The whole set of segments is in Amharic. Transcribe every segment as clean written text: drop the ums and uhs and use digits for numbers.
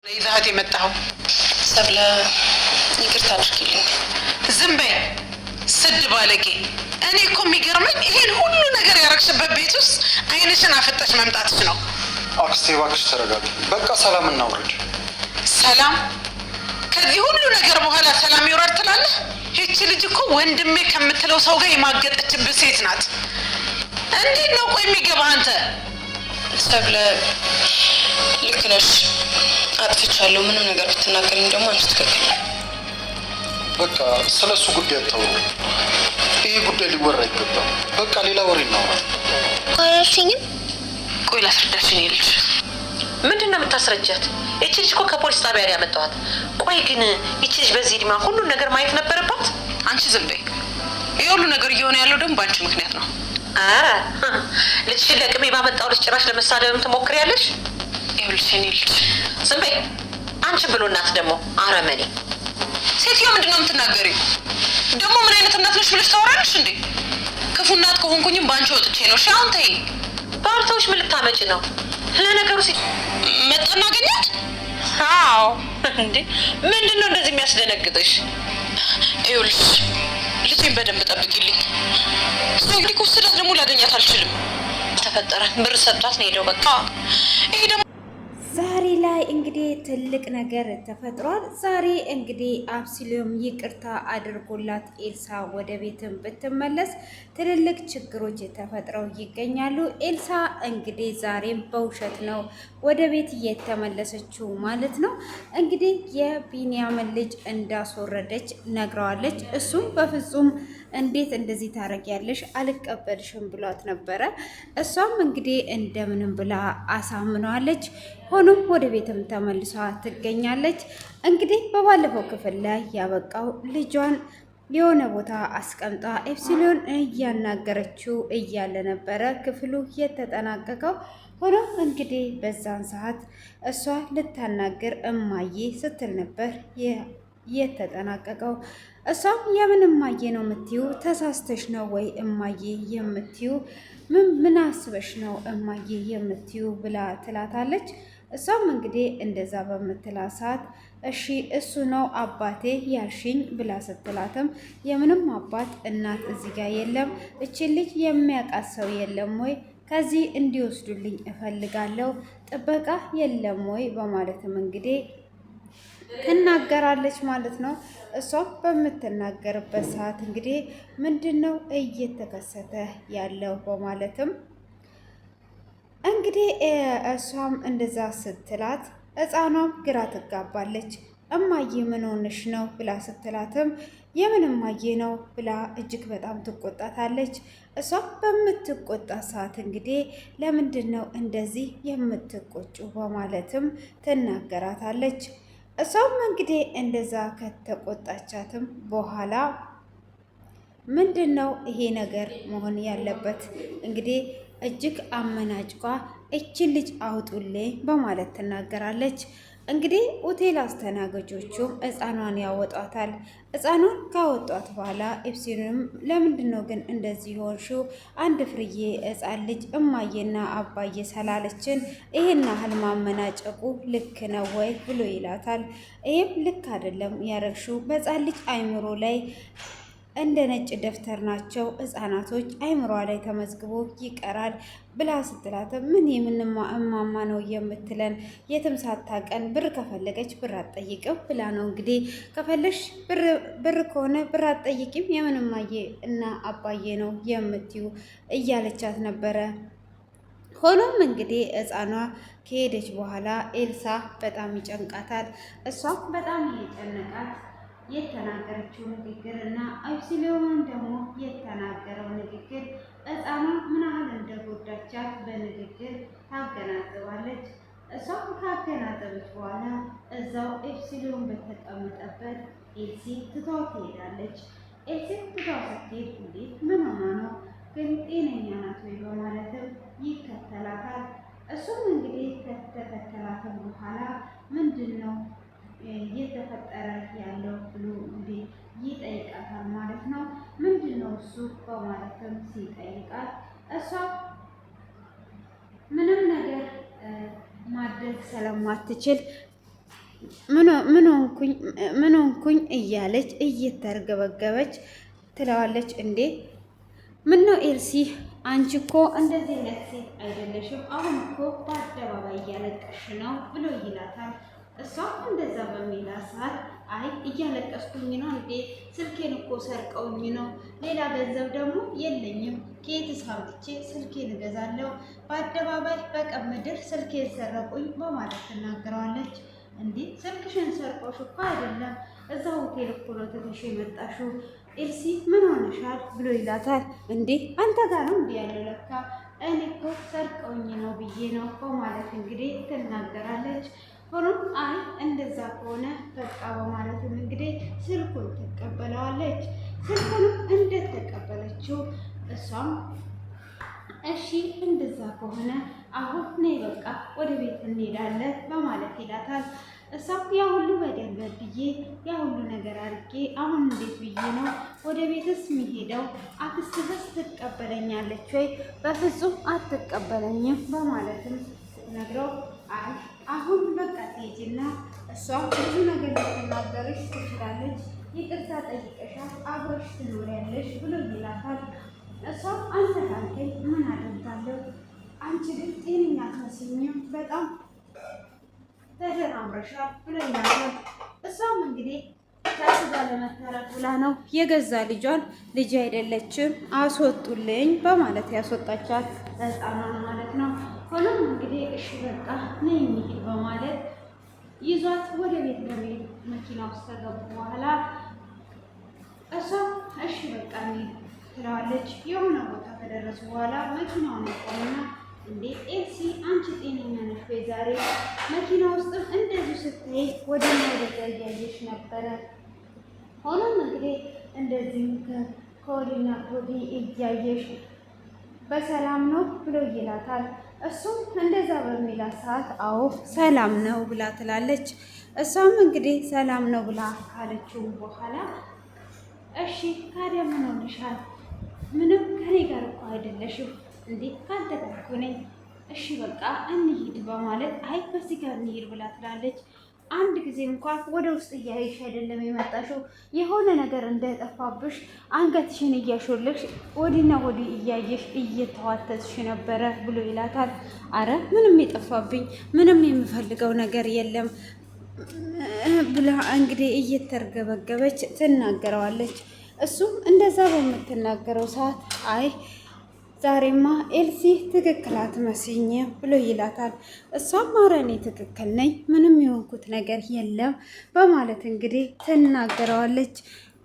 ይዛት የመጣው ሰብለ ይቅርታ አድርጊልኝ። ዝም በይ ስድ ባለጌ። እኔ እኮ የሚገርመኝ ይሄን ሁሉ ነገር ያረግሽበት ቤት ውስጥ አይንሽን አፈጠሽ መምጣትሽ ነው። አክስቴ እባክሽ ተረጋጊ። በቃ ሰላም እናውረድ። ሰላም? ከዚህ ሁሉ ነገር በኋላ ሰላም ይወርድ ትላለህ? ይቺ ልጅ እኮ ወንድሜ ከምትለው ሰው ጋር የማገጠችብህ ሴት ናት። እንዴት ነው ቆይ የሚገባ? አንተ ሰብለ ልክ ነሽ፣ አጥፍቻለሁ። ምንም ነገር ብትናገሪኝ ደግሞ አንቺ ትክክል። በቃ ስለሱ ጉዳይ አታውሩ። ይሄ ጉዳይ ሊወራ አይገባም። በቃ ሌላ ወሬ እናውራ። አላልሽኝም? ቆይ ላስረዳሽ። እኔ ልጅ ምንድን ነው የምታስረጃት? ይቺ ልጅ እኮ ከፖሊስ ጣቢያ ነው ያመጣኋት። ቆይ ግን ይቺ ልጅ በዚህ ዕድሜዋ ሁሉን ነገር ማየት ነበረባት? አንቺ ዝም በይ። ይሄ ሁሉ ነገር እየሆነ ያለው ደግሞ በአንቺ ምክንያት ነው። ኧረ ልጅሽን ለቅሜ ባመጣው ልጅ ጭራሽ ለመሳደብም ትሞክሪያለሽ? ይኸውልሽ እኔ ልጅ ዝም በይ። አንቺ ብሎ እናት ደግሞ አረመኔ ሴትዮ። ምንድን ነው የምትናገሪው? ደግሞ ምን አይነት እናት ነሽ ብለሽ ታወራለሽ እንዴ? ክፉ እናት ከሆንኩኝም በአንቺ ወጥቼ ነው። እሺ አሁን ተይኝ። ባልተውሽ ምን ልታመጪ ነው? ለነገሩ መጣና አገኛት። አዎ እንዴ ምንድን ነው እንደዚህ የሚያስደነግጥሽ? ይኸውልሽ ልጄን በደንብ ጠብቂልኝ። ሰው እንግዲህ ከወሰዳት ደግሞ ላገኛት አልችልም። ተፈጠረ ብር ሰጥቷት ነው ሄደው። በቃ ይሄ ደግሞ ዛሬ ላይ እንግዲህ ትልቅ ነገር ተፈጥሯል። ዛሬ እንግዲህ አብስሎም ይቅርታ አድርጎላት ኤልሳ ወደ ቤትም ብትመለስ ትልልቅ ችግሮች ተፈጥረው ይገኛሉ። ኤልሳ እንግዲህ ዛሬም በውሸት ነው ወደ ቤት የተመለሰችው ማለት ነው። እንግዲህ የቢንያምን ልጅ እንዳስወረደች ነግረዋለች። እሱም በፍጹም እንዴት እንደዚህ ታረጊያለሽ? አልቀበልሽም ብሏት ነበረ። እሷም እንግዲህ እንደምንም ብላ አሳምነዋለች። ሆኖም ወደ ቤትም ተመልሳ ትገኛለች። እንግዲህ በባለፈው ክፍል ላይ ያበቃው ልጇን የሆነ ቦታ አስቀምጣ ኤፕሲሎን እያናገረችው እያለ ነበረ ክፍሉ የተጠናቀቀው። ሆኖም እንግዲህ በዛን ሰዓት እሷ ልታናግር እማዬ ስትል ነበር የተጠናቀቀው። እሷም የምን እማዬ ነው የምትዩ? ተሳስተሽ ነው ወይ እማዬ የምትዩ? ምን አስበሽ ነው እማዬ የምትዩ ብላ ትላታለች። እሷም እንግዲህ እንደዛ በምትላ ሰዓት እሺ እሱ ነው አባቴ ያልሽኝ ብላ ስትላትም የምንም አባት እናት እዚህ ጋር የለም፣ እችን ልጅ የሚያውቃት ሰው የለም ወይ? ከዚህ እንዲወስዱልኝ እፈልጋለሁ፣ ጥበቃ የለም ወይ? በማለትም እንግዲህ ትናገራለች ማለት ነው። እሷም በምትናገርበት ሰዓት እንግዲህ ምንድን ነው እየተከሰተ ያለው በማለትም እንግዲህ እሷም እንደዛ ስትላት ሕፃኗም ግራ ትጋባለች። እማዬ ምን ሆነሽ ነው ብላ ስትላትም የምን እማዬ ነው ብላ እጅግ በጣም ትቆጣታለች። እሷ በምትቆጣ ሰዓት እንግዲህ ለምንድን ነው እንደዚህ የምትቆጩ በማለትም ትናገራታለች። እሷም እንግዲህ እንደዛ ከተቆጣቻትም በኋላ ምንድን ነው ይሄ ነገር መሆን ያለበት? እንግዲህ እጅግ አመናጭቋ እችን ልጅ አውጡልኝ በማለት ትናገራለች። እንግዲህ ሆቴል አስተናጋጆቹም ሕፃኗን ያወጧታል። ሕፃኗን ካወጧት በኋላ ኤፕሲንም ለምንድን ነው ግን እንደዚህ ሆንሽው? አንድ ፍርዬ ሕፃን ልጅ እማዬና አባዬ ሰላለችን ይሄን ያህል ማመናጨቁ ልክ ነው ወይ ብሎ ይላታል። ይህም ልክ አይደለም ያረግሽው፣ በሕፃን ልጅ አይምሮ ላይ እንደ ነጭ ደብተር ናቸው ሕፃናቶች አይምሯ ላይ ተመዝግቦ ይቀራል ብላ ስትላትም ምን እማማ ነው የምትለን? የትም ሳታቀን ብር ከፈለገች ብር አትጠይቅም ብላ ነው እንግዲህ ከፈለሽ ብር ከሆነ ብር አትጠይቂም፣ የምን እማዬ እና አባዬ ነው የምትዩ እያለቻት ነበረ። ሆኖም እንግዲህ ሕፃኗ ከሄደች በኋላ ኤልሳ በጣም ይጨንቃታል። እሷም በጣም እየጨነቃት የተናገረችው ንግግር እና አብስሎም ደግሞ የተናገረው ንግግር ሕፃኗ ምን ያህል እንደጎዳቻት በንግግር ታገናዝባለች። እሷም ካገናዘበች በኋላ እዛው አብስሎም በተቀመጠበት ኤልሲ ትታው ትሄዳለች። ኤልሲ ትታው ስትሄድ እንዴት ምን ሆና ነው ግን ጤነኛ ናት ወይ በማለትም ይከተላታል። እሱም እንግዲህ ከተከተላትም በኋላ ምንድን ነው እየተፈጠረ ያለው ብሎ እንግዲህ ይጠይቃታል ማለት ነው። ምንድን ነው እሱ በማለትም ሲጠይቃት እሷ ምንም ነገር ማድረግ ስለማትችል ምን ሆንኩኝ እያለች እየተርገበገበች ትለዋለች። እንዴ ምን ነው ኤልሲ አንቺ እኮ እንደዚህ አይነት ሴት አይደለሽም፣ አሁን እኮ በአደባባይ እያለቀሽ ነው ብሎ ይላታል። እሷ እንደዛ በሚላት ሰዓት አይ እያለቀስኩኝ ነው እንዴ? ስልኬን እኮ ሰርቀውኝ ነው። ሌላ ገንዘብ ደግሞ የለኝም። ከየትስ አምጥቼ ስልኬን እገዛለሁ? በአደባባይ በቀን ምድር ስልኬን ሰረቁኝ በማለት ትናገረዋለች። እንዴ ስልክሽን ሰርቆሽ እኮ አይደለም፣ እዛ ሆቴል እኮ ነው ትተሽ የመጣሽው። ኤልሲ ምን ሆነሻል ብሎ ይላታል። እንዴ አንተ ጋር ነው እንዲህ ያለው? ለካ እኔ እኮ ሰርቀውኝ ነው ብዬ ነው በማለት እንግዲህ ትናገራለች። ሆኖም አይ እንደዛ ከሆነ በቃ በማለትም እንግዲህ ስልኩን ትቀበለዋለች። ስልኩንም እንደተቀበለችው እሷም እሺ እንደዛ ከሆነ አሁን ነይ በቃ ወደ ቤት እንሄዳለን በማለት ይላታል። እሷም ያ ሁሉ በደል በድዬ ያ ሁሉ ነገር አድርጌ አሁን እንዴት ብዬ ነው ወደ ቤትስ የሚሄደው? አክስትስ ትቀበለኛለች ወይ? በፍጹም አትቀበለኝም በማለትም ስትነግረው አይ አሁን በቃ ትሄጂና እሷም ብዙ ነገር ልትናገርሽ ትችላለች፣ ይቅርታ ጠይቀሻት አብረሽ ትኖሪያለሽ ብሎ ይላታል። እሷም አንተ ካልከኝ ምን አደርጋለሁ? አንቺ ግን ጤነኛ አትመስይኝም፣ በጣም ተደናምረሻል ብሎ ይላታል። እሷም እንግዲህ ከሱ ጋር ለመታረቅ ብላ ነው የገዛ ልጇን ልጅ አይደለችም አስወጡልኝ በማለት ያስወጣቻት ሕፃኗን ማለት ነው። ሆኖም እንግዲህ እሺ በቃ ነይ እንሂድ በማለት ይዟት ወደ ቤት በመሄድ መኪና ውስጥ ከገቡ በኋላ እሷም እሺ በቃ እንሂድ ትለዋለች። የሆነ ቦታ ከደረሱ በኋላ መኪናውን ቆመና እንዴ ኤልሲ አንቺ ጤነኛ ነሽ ወይ? ዛሬ መኪና ውስጥም እንደዚሁ ስትይ ወደና ወደዛ እያየሽ ነበረ። ሆኖም እንግዲህ እንደዚሁ ከወዲና ከወዲህ እያየሽ በሰላም ነው ብሎ ይላታል። እሱም እንደዛ በሚላት ሰዓት አዎ ሰላም ነው ብላ ትላለች። እሷም እንግዲህ ሰላም ነው ብላ ካለችው በኋላ እሺ ታዲያ ምን ሆነሻል? ምንም ከኔ ጋር እኮ አይደለሽም እንዴ? ካንተ ጋር እኮ ነኝ። እሺ በቃ እንሂድ በማለት አይ በዚህ ጋር እንሂድ ብላ ትላለች። አንድ ጊዜ እንኳን ወደ ውስጥ እያየሽ አይደለም የመጣሽው፣ የሆነ ነገር እንደጠፋብሽ አንገትሽን እያሾለሽ ወዲና ወዲ እያየሽ እየተዋተትሽ ነበረ ብሎ ይላታል። አረ ምንም የጠፋብኝ ምንም የምፈልገው ነገር የለም ብላ እንግዲህ እየተርገበገበች ትናገረዋለች። እሱም እንደዛ በምትናገረው ሰዓት አይ ዛሬማ ኤልሲ ትክክል አትመስይኝም ብሎ ይላታል። እሷም ኧረ እኔ ትክክል ነኝ፣ ምንም የሆንኩት ነገር የለም በማለት እንግዲህ ትናገረዋለች።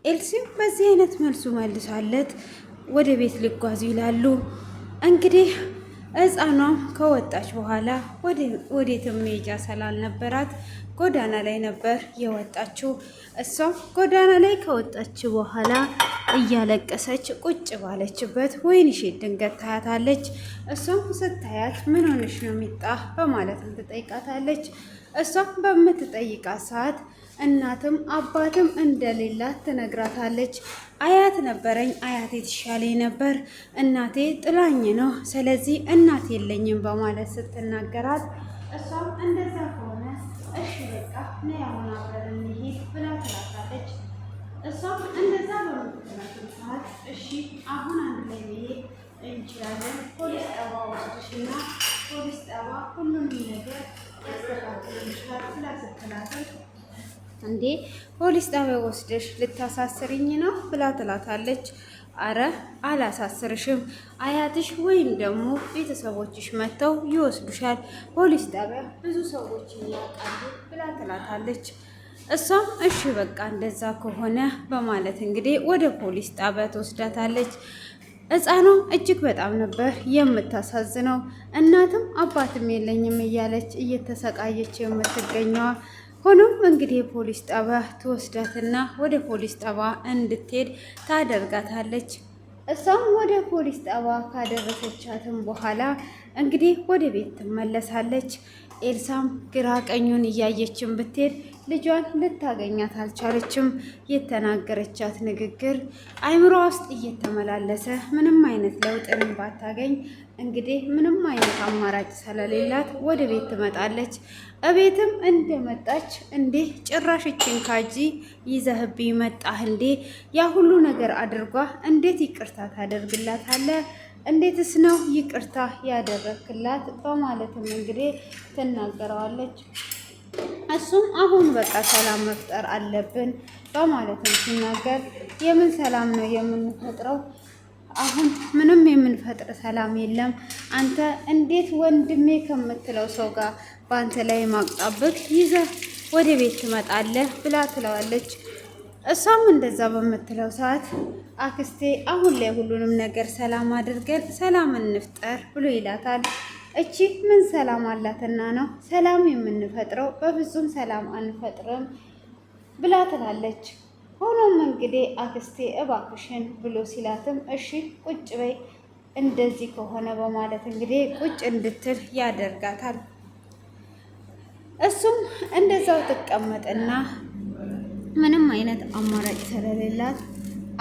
ኤልሲም በዚህ አይነት መልሱ መልሳለት ወደ ቤት ሊጓዙ ይላሉ። እንግዲህ ሕፃኗም ከወጣች በኋላ ወዴትም መሄጃ ስላልነበራት ጎዳና ላይ ነበር የወጣችው። እሷም ጎዳና ላይ ከወጣች በኋላ እያለቀሰች ቁጭ ባለችበት ወይንሽት ድንገት ታያታለች። እሷም ስታያት ምን ሆነሽ ነው ሚጣ በማለትም ትጠይቃታለች። እሷም በምትጠይቃት ሰዓት እናትም አባትም እንደሌላት ትነግራታለች። አያት ነበረኝ፣ አያቴ ትሻለኝ ነበር፣ እናቴ ጥላኝ ነው፣ ስለዚህ እናት የለኝም በማለት ስትናገራት እሷም እንደዛ ከሆነ እሺ በቃ ነይ አሁን አብረን እንሂድ ብላ ትላታለች። እሷም እንደዛ በምትላቸው ሰዓት እሺ አሁን አንድ ላይ መሄድ እንችላለን፣ ፖሊስ ጠባ ወስድሽና ፖሊስ ጠባ ሁሉንም ነገር ያስተካክልልሻል ብላ ስትላታለች። እንዴ ፖሊስ ጣቢያ ወስደሽ ልታሳስርኝ ነው ብላ ትላታለች። አረ አላሳስርሽም፣ አያትሽ ወይም ደግሞ ቤተሰቦችሽ መጥተው ይወስዱሻል፣ ፖሊስ ጣቢያ ብዙ ሰዎች ያውቃሉ ብላ ትላታለች። እሷም እሺ በቃ እንደዛ ከሆነ በማለት እንግዲህ ወደ ፖሊስ ጣቢያ ትወስዳታለች። ሕፃኗ እጅግ በጣም ነበር የምታሳዝነው። እናትም አባትም የለኝም እያለች እየተሰቃየች የምትገኘዋ። ሆኖም እንግዲህ ፖሊስ ጣቢያ ትወስዳትና ወደ ፖሊስ ጣቢያ እንድትሄድ ታደርጋታለች። እሷም ወደ ፖሊስ ጣቢያ ካደረሰቻትም በኋላ እንግዲህ ወደ ቤት ትመለሳለች። ኤልሳም ግራ ቀኙን እያየችን ብትሄድ ልጇን ልታገኛት አልቻለችም። የተናገረቻት ንግግር አይምሮ ውስጥ እየተመላለሰ ምንም አይነት ለውጥንም ባታገኝ እንግዲህ ምንም አይነት አማራጭ ስለሌላት ወደ ቤት ትመጣለች። እቤትም እንደመጣች እንዴ ጭራሽ እችን ካጂ ይዘህብኝ መጣህ እንዴ? ያ ሁሉ ነገር አድርጓ እንዴት ይቅርታ ታደርግላታለህ? እንዴትስ ነው ይቅርታ ያደረክላት? በማለትም እንግዲህ ትናገረዋለች። እሱም አሁን በቃ ሰላም መፍጠር አለብን በማለትም ሲናገር የምን ሰላም ነው የምንፈጥረው? አሁን ምንም የምንፈጥር ሰላም የለም። አንተ እንዴት ወንድሜ ከምትለው ሰው ጋር በአንተ ላይ ማቅጣብቅ ይዘህ ወደ ቤት ትመጣለህ ብላ ትለዋለች። እሷም እንደዛ በምትለው ሰዓት አክስቴ አሁን ላይ ሁሉንም ነገር ሰላም አድርገን ሰላም እንፍጠር ብሎ ይላታል። እቺ ምን ሰላም አላትና ነው ሰላም የምንፈጥረው? በፍጹም ሰላም አንፈጥርም ብላ ትላለች። ሆኖም እንግዲህ አክስቴ እባክሽን ብሎ ሲላትም እሺ ቁጭ በይ እንደዚህ ከሆነ በማለት እንግዲህ ቁጭ እንድትል ያደርጋታል። እሱም እንደዛው ትቀመጥና ምንም አይነት አማራጭ ስለሌላት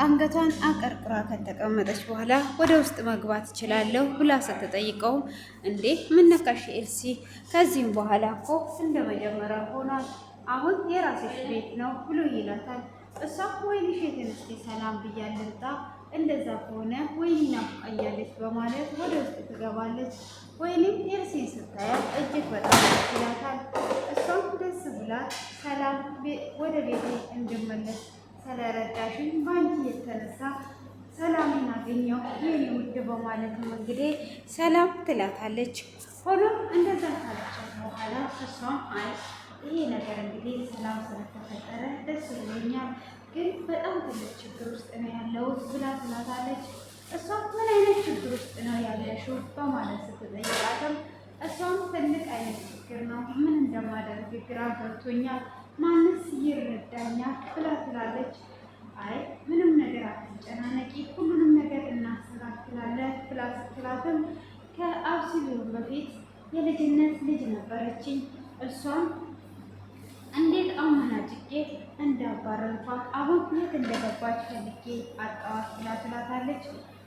አንገቷን አቀርቅራ ከተቀመጠች በኋላ ወደ ውስጥ መግባት እችላለሁ ብላ ስትጠይቀውም እንዴ ምን ነካሽ ኤልሲ? ከዚህም በኋላ እኮ እንደ መጀመሪያ ሆኗል። አሁን የራስሽ ቤት ነው ብሎ ይላታል። እሷ ወይንሽ የተነስቲ ሰላም ብያለንጣ እንደዛ ከሆነ ወይኔ ናፍቃኛለች በማለት ወደ ውስጥ ትገባለች። ወይኔም ኤልሲን ስታያት እጅግ በጣም ደስ ይላታል። እሷም ደስ ብላት ሰላም ወደ ቤቴ እንድመለስ ስለረዳሽኝ በአንቺ የተነሳ ሰላምን አገኘሁ የኔ ውድ በማለትም እንግዲህ ሰላም ትላታለች። ሆኖም እንደዛ ካለቻት በኋላ እሷም አይ ይሄ ነገር እንግዲህ ሰላም ስለተፈጠረ ደስ ብሎኛል፣ ግን በጣም ትልቅ ችግር ውስጥ ነው ያለሁት ብላ ትላታለች። እሷም ምን አይነት ችግር ውስጥ ነው ያለሽው በማለት ስትጠይቃትም እሷም ትልቅ አይነት ችግር ነው፣ ምን እንደማደርግ ግራ ገብቶኛል፣ ማንስ ይረዳኛል ብላ ትላለች። አይ ምንም ነገር አትጨናነቂ፣ ሁሉንም ነገር እናስተካክላለን ብላ ስትላትም ከአብሲሊዮን በፊት የልጅነት ልጅ ነበረችኝ፣ እሷም እንዴት አመናጭቄ እንዳባረርኳት አሁን የት እንደገባች ፈልጌ አጣዋት ብላ ትላታለች።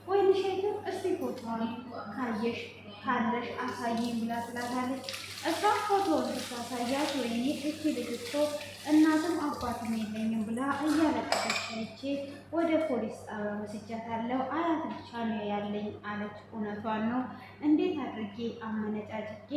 ወይንሸት እስቲ ፎቶዋን ካለሽ አሳይኝ ብላ ትላታለች። እሷ ፎቶውን ስታሳያት ወይኔ እቺ ልጅ እኮ እናትም አባትም የለኝም ብላ እያለቀሰች አይቼ ወደ ፖሊስ ጣቢያ ወስጃታለሁ፣ አያት ብቻ ነው ያለኝ አለች። እውነቷን ነው፣ እንዴት አድርጌ አመነጫጭቄ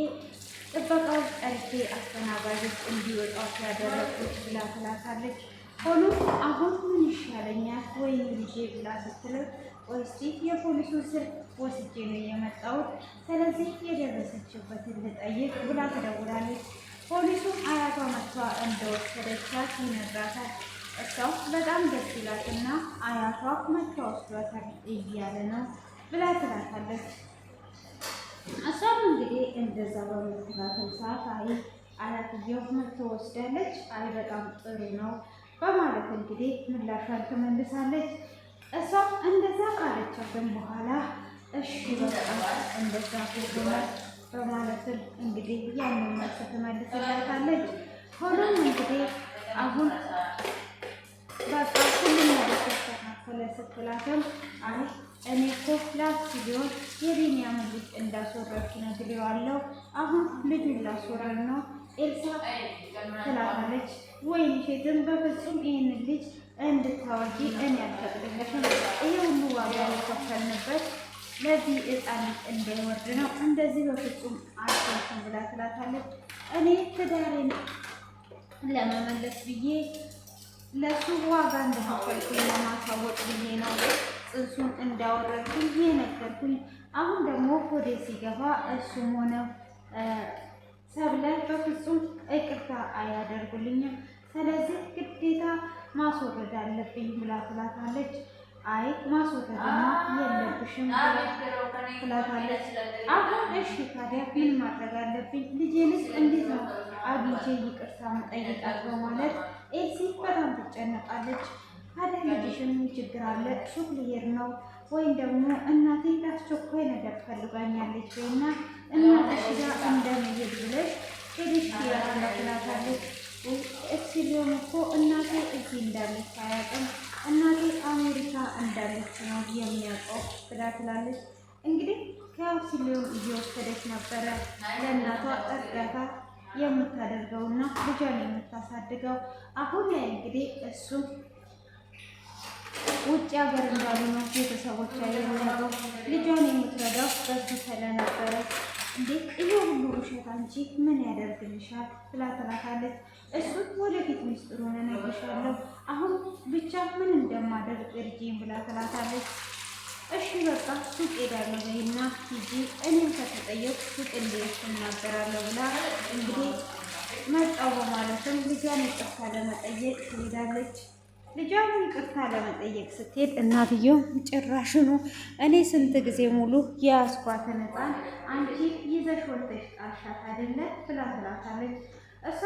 ጥበቃው ጠርቼ አስተናጋጆች እንዲወጣት ያደረጉት ብላ ትላታለች። ሆኖም አሁን ምን ይሻለኛል ወይኔ ልጄ ብላ ስትለው ወይስ የፖሊሱን ስልክ ወስጄ ነው የመጣሁት፣ ስለዚህ የደረሰችበትን ልጠይቅ ብላ ትደውላለች። ፖሊሱም አያቷ መጥቷ እንደወሰደቻት ይነግራታል። እሷም በጣም ደስ ይላትና አያቷ መጥቷ ወስዷታል እያለ ነው ብላ ትላታለች። እሷም እንግዲህ እንደዛ በምትላተው ሰዓት አይ አያትየው መጥቶ ወስዳለች፣ አይ በጣም ጥሩ ነው በማለት እንግዲህ ምላሿን ትመልሳለች። እሷም እንደዛ ካለቻትም በኋላ እሺ በቃ እንደዛ ሆነ በማለትም እንግዲህ ያንን መልስ ትመልስላታለች። ሆኖም እንግዲህ አሁን በቃ ሁሉም ነገር ተስተካከለ ስትላትም አይ እኔ እኮ ለአክሲዮን የቢኒያምን ልጅ እንዳስወረድኩ ነግሬዋለሁ፣ አሁን ልጁን ላስወረድ ነው ኤልሳ ትላታለች። ወይንሸትም በፍጹም ይህንን ልጅ እንድታወጂ እኔ አልፈቅድልሽም፣ ይሄ ሁሉ ዋጋ የከፈልንበት ለዚህ ሕፃን ልጅ እንዳይወርድ ነው፣ እንደዚህ በፍጹም አልፈልግም ብላ ትላታለች። እኔ ትዳሬን ለመመለስ ብዬ ለሱ ዋጋ እንደከፈልኩኝ ለማሳወቅ ብዬ ነው ጽንሱን እንዳወረድኩኝ የነገርኩኝ። አሁን ደግሞ ወደ ሲገባ እሱም ሆነ ሰብለ በፍጹም ይቅርታ አያደርጉልኝም፣ ስለዚህ ግዴታ ማስወረድ አለብኝ ብላ ትላታለች። አይ ማስወረድማ የለብሽም ትላታለች። አሁን እሺ ታዲያ ምን ማድረግ አለብኝ? ልጄንስ እንዴት ነው አግኝቼ ይቅርታ መጠይቃት በማለት ኤልሲ በጣም ትጨነቃለች። ታዲያ ልጅሽን ችግር አለ? ሱቅ ልሄድ ነው ወይም ደግሞ እናቴ አስቸኳይ ነገር ፈልጋኛለች ወይና እናትሽ ጋር እንደመሄድ ብለሽ ሄደሽ ያለ ትላታለች። ኤፕሲሊዮን እኮ እናቴ እዚህ እንዳለች አያውቅም፣ እናቴ አሜሪካ እንዳለች ነው የሚያውቀው ብላ ትላለች። እንግዲህ ከኤፕሲሊዮን እየወሰደች ነበረ ለእናቷ እርዳታ የምታደርገውና ልጇን የምታሳድገው። አሁን ላይ እንግዲህ እሱ ውጭ ሀገር እንዳሉ ነው ቤተሰቦቿ የሚያውቀው። ልጇን የምትረዳው በሱ ስለነበረ እንዴት ይሄ ሁሉ ውሸት አንቺ ምን ያደርግልሻል ብላ ትላታለች። እሱ ወደፊት ሚስጥሩን እነግርሻለሁ፣ አሁን ብቻ ምን እንደማደርግ እርጂኝ ብላ ትላታለች። እሺ በቃ ሱቅ ሄዳለሁ በይና ሂጂ፣ እኔም ከተጠየቅ ሱቅ እንዴት እናገራለሁ ብላ እንግዲህ መጣው በማለትም ልጇን ይቅርታ ለመጠየቅ ትሄዳለች። ልጇን ይቅርታ ለመጠየቅ ስትሄድ እናትየው ጭራሽኑ እኔ ስንት ጊዜ ሙሉ የያዝኳትን ሕፃን አንቺ ይዘሽ ወጥተሽ ጣልሻት አይደለ ብላ ትላታለች። እሷ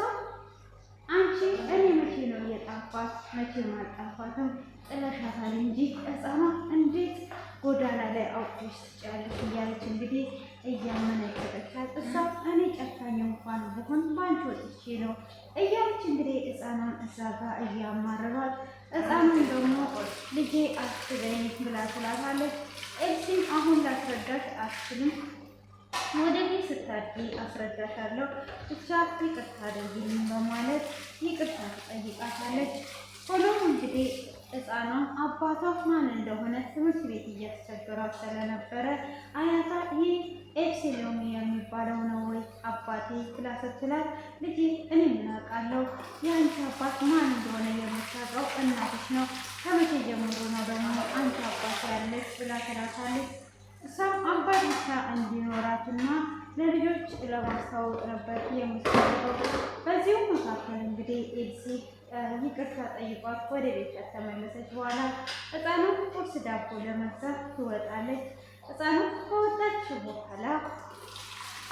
አንቺ እኔ መቼ ነው የጣልኳት? መቼ አልጣልኳትም፣ ጥለሻታል እንጂ ሕፃኗ እንዴት ጎዳና ላይ አውጥተሽ ትጫለሽ እያለች እንግዲህ እያመነጨቀቻት፣ እሷ እኔ ጨካኝ እንኳን ብሆን በአንቺ ወጥቼ ነው እያለች እንግዲህ ሕፃኗን እዛ ጋር እያማረሯት፣ ሕፃኑን ደግሞ ልጄ አትበኝ ብላ ትላታለች። ኤልሲም አሁን ላስረዳሽ አትችልም፣ ወደፊት ስታድጊ አስረዳሻለሁ፣ ብቻ ይቅርታ አድርጊልኝ በማለት ይቅርታ ትጠይቃታለች። ሆኖም እንግዲህ ሕፃኗ አባቷ ማን እንደሆነ ትምህርት ቤት እያስቸገሯት ስለነበረ አያታ ይህ ኤፕሲሎን የሚባለው ነው ወይ አባቴ ብላ ስትላት፣ ልጄ እኔ ምን አውቃለሁ፣ የአንቺ አባት ማን እንደሆነ የምታውቀው እናትሽ ነው፣ ከመቼ ጀምሮ ነው ደግሞ አንቺ አባት ያለች ብላ ትላታለች። እሷም አባት ብቻ እንዲኖራትና ለልጆች ለማስታወቅ ነበር የምትፈልገው። በዚሁ መካከል እንግዲህ ኤልሲ ይቅርታ ጠይቋት ወደ ቤት ከተመለሰች በኋላ ሕፃኑ ቁርስ ዳቦ ለመግዛት ትወጣለች። ሕፃኑ ከወጣች በኋላ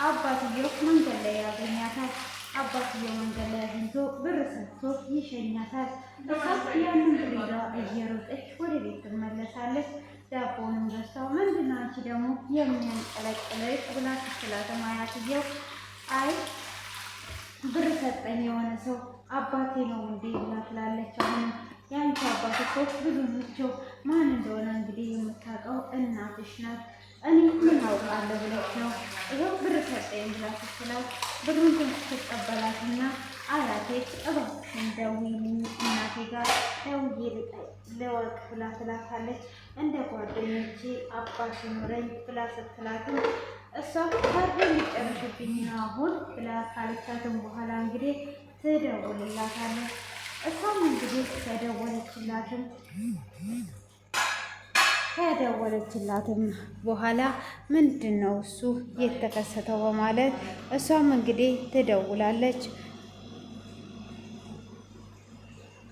አባትየው መንገድ ላይ ያገኛታል። አባትየው መንገድ ላይ አግኝቶ ብር ሰጥቶ ይሸኛታል። እሷም ያንን ብር ይዛ እየሮጠች ወደ ቤት ትመለሳለች። ዳቦንም ገዝታው ምንድነው አንቺ ደግሞ የሚያንቀለቅለሽ ብላ ስትላትም አያትየው አይ ብር ሰጠኝ የሆነ ሰው አባቴ ነው እንዴ ብላ ትላለች። አሁን የአንቺ አባት እኮ ብዙ ናቸው፣ ማን እንደሆነ እንግዲህ የምታውቀው እናትሽ ናት፣ እኔ ምን አውቃለሁ ብለሽ ነው ይኸው ብር ሰጠኝ ብላ ስትላት፣ ብሩን ስትቀበላትና አያቴ እባክሽን ደውዪልኝ እናቴ ጋር ደውዬ ልወቅ ብላ ትላታለች። እንደ ጓደኞቼ አባት ይኖረኝ ብላ ስትላትም እሷ ካርድ ሊጨርሽብኝ ነው አሁን ብላ ካለቻትም በኋላ እንግዲህ ትደውልላታለች። እሷም እንግዲህ ከደወለችላትም በኋላ ምንድን ነው እሱ የተከሰተው በማለት እሷም እንግዲህ ትደውላለች።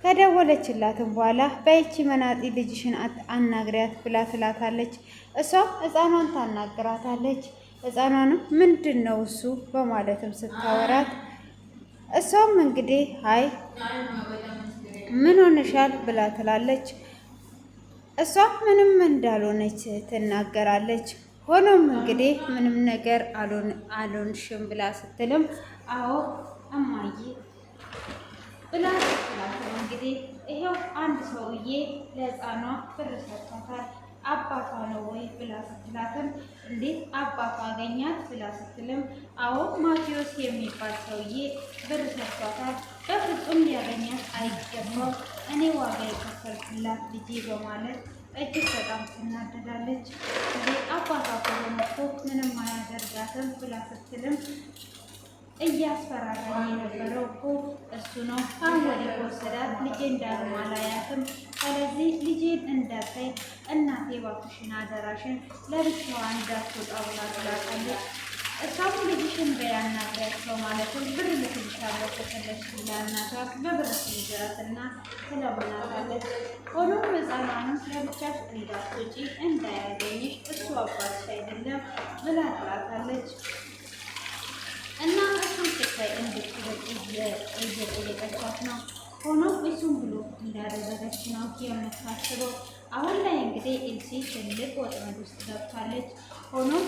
ከደወለችላትም በኋላ በይቺ መናጢ ልጅሽን አናግሪያት ብላ ትላታለች። እሷ ሕፃኗን ታናግራታለች። ሕፃኗንም ምንድን ነው እሱ በማለትም ስታወራት እሷም እንግዲህ አይ ምን ሆነሻል ብላ ትላለች። እሷ ምንም እንዳልሆነች ትናገራለች። ሆኖም እንግዲህ ምንም ነገር አልሆንሽም ብላ ስትልም አዎ እማዬ ብላ ስትላትም እንግዲህ ይሄው አንድ ሰውዬ ለሕፃኗ ብር ሰጥቷታል፣ አባቷ ነው ወይ ብላ ስትላትም እንዴት አባቷ አገኛት ብላ ስትልም አዎ ማቴዎስ የሚባል ሰውዬ ብር ሰጥቷታል፣ በፍጹም ሊያገኛት አይገባው፣ እኔ ዋጋ የከፈልኩላት ልጄ በማለት እጅግ በጣም ትናደዳለች። እንዴ አባቷ ከሆነ እኮ ምንም አያደርጋትም ብላ ስትልም እያስፈራራኝ የነበረው እኮ እሱ ነው። አሁን ወደ ወሰዳት ልጄን ዳግም አላያትም። ስለዚህ ልጄን እንዳታይ እናቴ እባክሽን አደራሽን ለብቻዋ እንዳትወጣ ብላ ትላታለች። እሷም ልጅሽን በያናግሪያት በማለትም ብር ልክልሻለሁ ከፈለግሽ ብላ እናቷ በብር ትይዛትና ትለምናታለች። ሆኖም ሕፃኗንም ለብቻሽ እንዳትወጪ እንዳያገኝሽ እሱ አባትሽ አይደለም ብላ ትላታለች። እና እሱን ስታይ እንድትወጪ እየጠየቀቻት ነው። ሆኖም እሱም ብሎ እንዳደረገች ነው የምታስበው። አሁን ላይ እንግዲህ ኤልሲ ትልቅ ወጥመድ ውስጥ ገብታለች። ሆኖም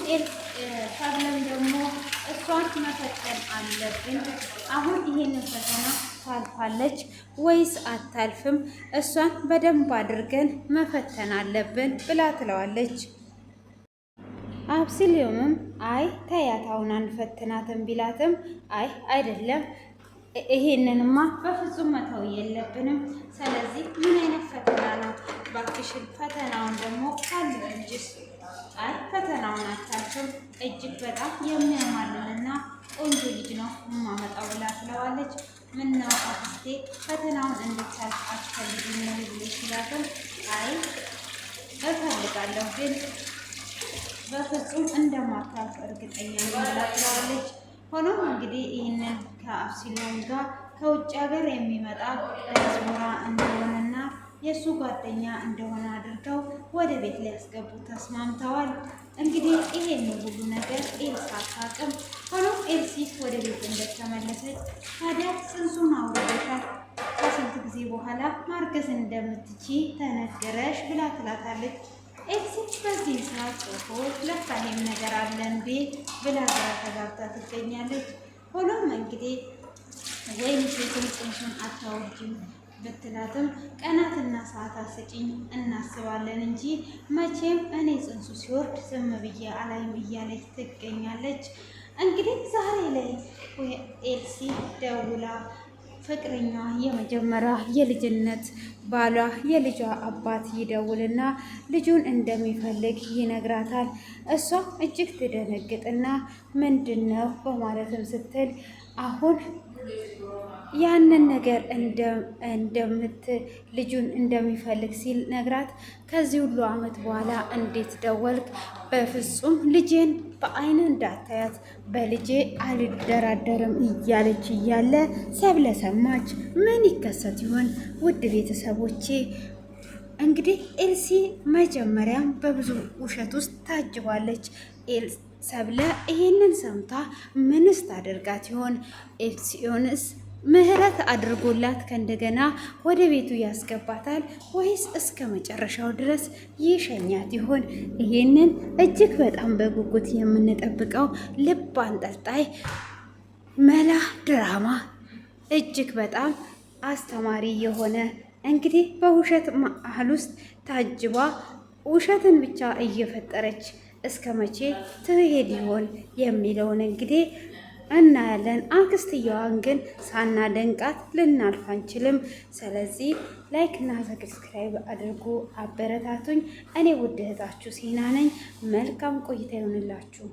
ሰብለም ደግሞ እሷን መፈተን አለብን። አሁን ይሄንን ፈተና ታልፋለች ወይስ አታልፍም? እሷን በደንብ አድርገን መፈተን አለብን ብላ ትለዋለች። አብስሊዮምም አይ ተያታውን አንፈትናትም ቢላትም አይ አይደለም ይሄንንማ በፍጹም መተው የለብንም። ስለዚህ ምን አይነት ፈተና ነው? ባክሽን ፈተናውን ደግሞ ካልንጅስ አይ ፈተናውን አታልፍም፣ እጅግ በጣም የሚያማልልና ቆንጆ ልጅ ነው የማመጣው ብላ ትለዋለች። ምነው አክስቴ ፈተናውን እንድታልፍ አትፈልጊም ነው ብለሽ ሲላትም አይ እፈልጋለሁ ግን በፍጹም እንደማታልፍ እርግጠኛ ነኝ ብላ ትለዋለች። ሆኖም እንግዲህ ይህንን ከአብስሊዮን ጋር ከውጭ ሀገር የሚመጣ ዲያስፖራ እንደሆነና የእሱ ጓደኛ እንደሆነ አድርገው ወደ ቤት ሊያስገቡ ተስማምተዋል። እንግዲህ ይሄን ሁሉ ነገር ኤልሳ አታውቅም። ሆኖም ኤልሲ ወደ ቤት እንደተመለሰች ታዲያ ጽንሱን አውርደሻል፣ ከስንት ጊዜ በኋላ ማርገዝ እንደምትችይ ተነገረሽ ብላ ትላታለች። ኤልሲ በዚህ ሰዓት ጽፎ ለካ ይሄም ነገር አለ እንዴ ብላ ግራ ተጋብታ ትገኛለች። ሆኖም እንግዲህ ወይም ሴትን ጽንሱን አታወርጅም ብትላትም ቀናትና ሰዓታት ስጪኝ እናስባለን እንጂ መቼም እኔ ጽንሱ ሲወርድ ዝም ብዬ አላይም እያለች ትገኛለች። እንግዲህ ዛሬ ላይ ኤልሲ ደውላ ፍቅረኛዋ የመጀመሪያ የልጅነት ባሏ የልጇ አባት ይደውልና ልጁን እንደሚፈልግ ይነግራታል። እሷ እጅግ ትደነግጥና ምንድነው በማለትም ስትል አሁን ያንን ነገር ልጁን እንደሚፈልግ ሲል ነግራት ከዚህ ሁሉ ዓመት በኋላ እንዴት ደወልክ? በፍጹም ልጄን በአይን እንዳታያት በልጄ አልደራደርም እያለች እያለ ሰብለ ሰማች። ምን ይከሰት ይሆን? ውድ ቤተሰቦቼ እንግዲህ ኤልሲ መጀመሪያም በብዙ ውሸት ውስጥ ታጅባለች። ሰብለ ይሄንን ሰምታ ምንስ ታደርጋት ይሆን? ኤልሲዮንስ ምህረት አድርጎላት ከእንደገና ወደ ቤቱ ያስገባታል ወይስ እስከ መጨረሻው ድረስ ይሸኛት ይሆን? ይሄንን እጅግ በጣም በጉጉት የምንጠብቀው ልብ አንጠልጣይ መላ ድራማ እጅግ በጣም አስተማሪ የሆነ እንግዲህ በውሸት መሀል ውስጥ ታጅባ ውሸትን ብቻ እየፈጠረች እስከ መቼ ትሄድ ይሆን የሚለውን እንግዲህ እናያለን። አክስትየዋን ግን ሳናደንቃት ልናልፍ አንችልም። ስለዚህ ላይክ እና ሰብስክራይብ አድርጉ፣ አበረታቱኝ። እኔ ውድ እህታችሁ ሲና ነኝ። መልካም ቆይታ ይሆንላችሁ።